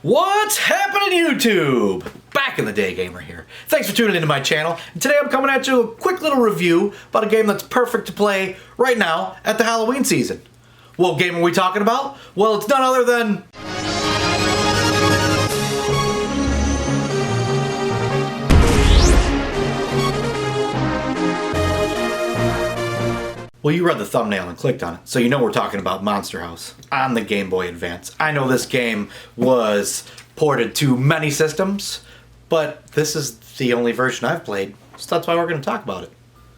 What's happening, YouTube? Back in the day gamer here. Thanks for tuning into my channel. And today I'm coming at you with a quick little review about a game that's perfect to play right now at the Halloween season. What game are we talking about? Well, it's none other than... Well, you read the thumbnail and clicked on it, so you know we're talking about Monster House on the Game Boy Advance. I know this game was ported to many systems, but this is the only version I've played, so that's why we're going to talk about it.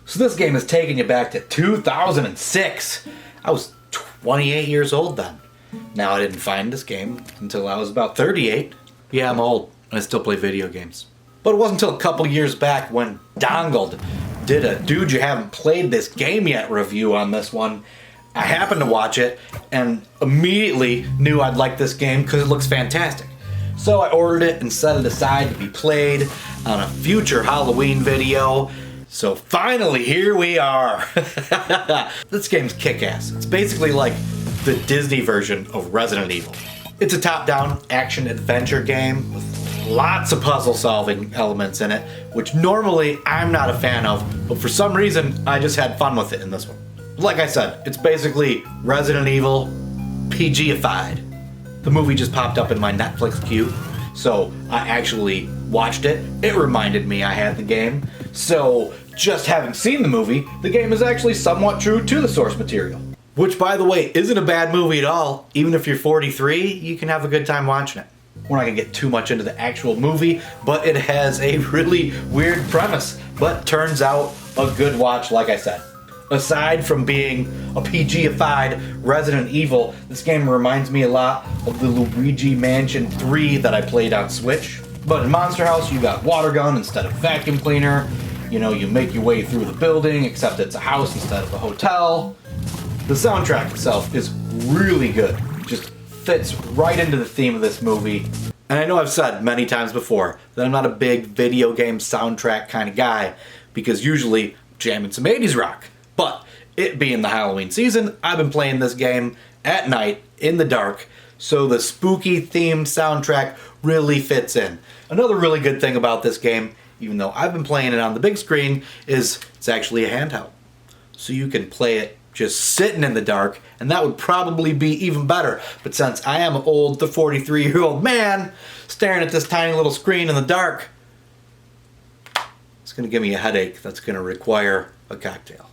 So this game is taking you back to 2006. I was 28 years old then. Now, I didn't find this game until I was about 38. Yeah, I'm old, and I still play video games. But it wasn't until a couple years back when Dongled did a Dude You Haven't Played This Game Yet review on this one. I happened to watch it and immediately knew I'd like this game because it looks fantastic. So I ordered it and set it aside to be played on a future Halloween video. So finally, here we are. This game's kick-ass. It's basically like the Disney version of Resident Evil. It's a top-down action-adventure game with lots of puzzle-solving elements in it, which normally I'm not a fan of, but for some reason I just had fun with it in this one. Like I said, it's basically Resident Evil PG-ified. The movie just popped up in my Netflix queue, so I actually watched it. It reminded me I had the game, so just having seen the movie, the game is actually somewhat true to the source material. Which, by the way, isn't a bad movie at all. Even if you're 43, you can have a good time watching it. We're not going to get too much into the actual movie, but it has a really weird premise, but turns out a good watch, like I said. Aside from being a PG-ified Resident Evil, this game reminds me a lot of the Luigi Mansion 3 that I played on Switch. But in Monster House, you got water gun instead of vacuum cleaner. You know, you make your way through the building, except it's a house instead of a hotel. The soundtrack itself is really good. Just fits right into the theme of this movie. And I know I've said many times before that I'm not a big video game soundtrack kind of guy, because usually I'm jamming some 80s rock. But it being the Halloween season, I've been playing this game at night in the dark, so the spooky themed soundtrack really fits in. Another really good thing about this game, even though I've been playing it on the big screen, is it's actually a handheld. So you can play it just sitting in the dark, and that would probably be even better. But since I am an old, the 43-year-old man staring at this tiny little screen in the dark, it's going to give me a headache that's going to require a cocktail.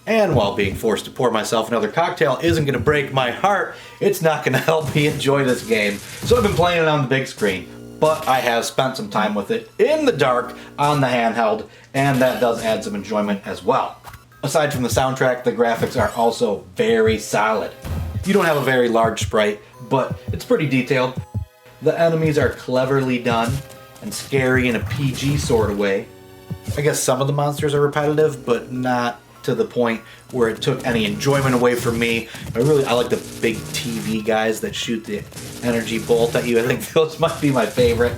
And while being forced to pour myself another cocktail isn't going to break my heart, it's not going to help me enjoy this game. So I've been playing it on the big screen, but I have spent some time with it in the dark on the handheld, and that does add some enjoyment as well. Aside from the soundtrack, the graphics are also very solid. You don't have a very large sprite, but it's pretty detailed. The enemies are cleverly done and scary in a PG sort of way. I guess some of the monsters are repetitive, but not to the point where it took any enjoyment away from me. I like the big TV guys that shoot the energy bolt at you. I think those might be my favorite.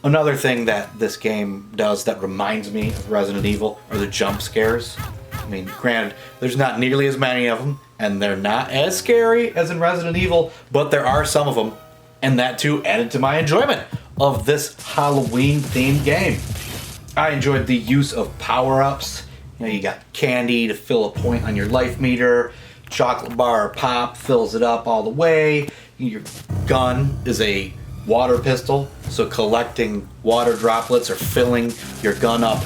Another thing that this game does that reminds me of Resident Evil are the jump scares. I mean, granted, there's not nearly as many of them, and they're not as scary as in Resident Evil, but there are some of them, and that too added to my enjoyment of this Halloween-themed game. I enjoyed the use of power-ups. You know, you got candy to fill a point on your life meter, chocolate bar or pop fills it up all the way, your gun is a water pistol, so collecting water droplets or filling your gun up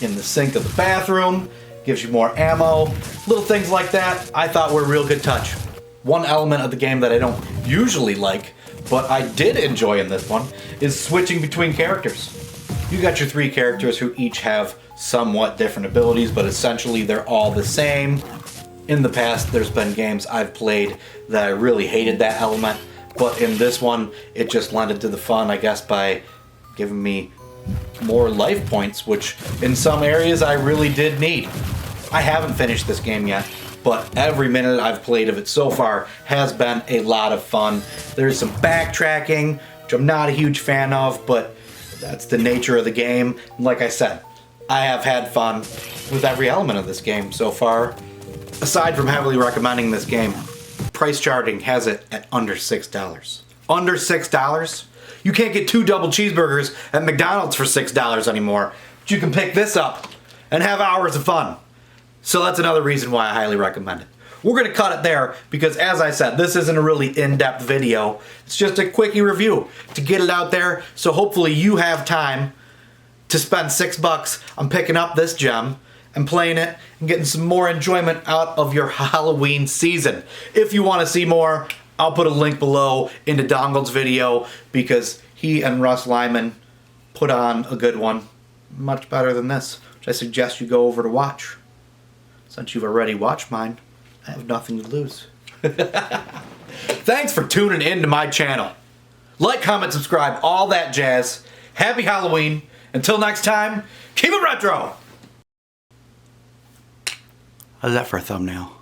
in the sink of the bathroom gives you more ammo. Little things like that I thought were a real good touch. One element of the game that I don't usually like, but I did enjoy in this one, is switching between characters. You got your three characters who each have somewhat different abilities, but essentially they're all the same. In the past, there's been games I've played that I really hated that element, but in this one, it just lended to the fun, I guess, by giving me more life points, which in some areas I really did need. I haven't finished this game yet, but every minute I've played of it so far has been a lot of fun. There's some backtracking, which I'm not a huge fan of, but that's the nature of the game. And like I said, I have had fun with every element of this game so far. Aside from heavily recommending this game, price charting has it at under $6. under $6. You can't get 2 double cheeseburgers at McDonald's for $6 anymore. But you can pick this up and have hours of fun. So that's another reason why I highly recommend it. We're going to cut it there because, as I said, this isn't a really in-depth video. It's just a quickie review to get it out there. So hopefully you have time to spend $6 on picking up this gem and playing it and getting some more enjoyment out of your Halloween season. If you want to see more, I'll put a link below into Dongle's video because he and Russ Lyman put on a good one. Much better than this, which I suggest you go over to watch. Since you've already watched mine, I have nothing to lose. Thanks for tuning in to my channel. Like, comment, subscribe, all that jazz. Happy Halloween. Until next time, keep it retro. How's that for a thumbnail?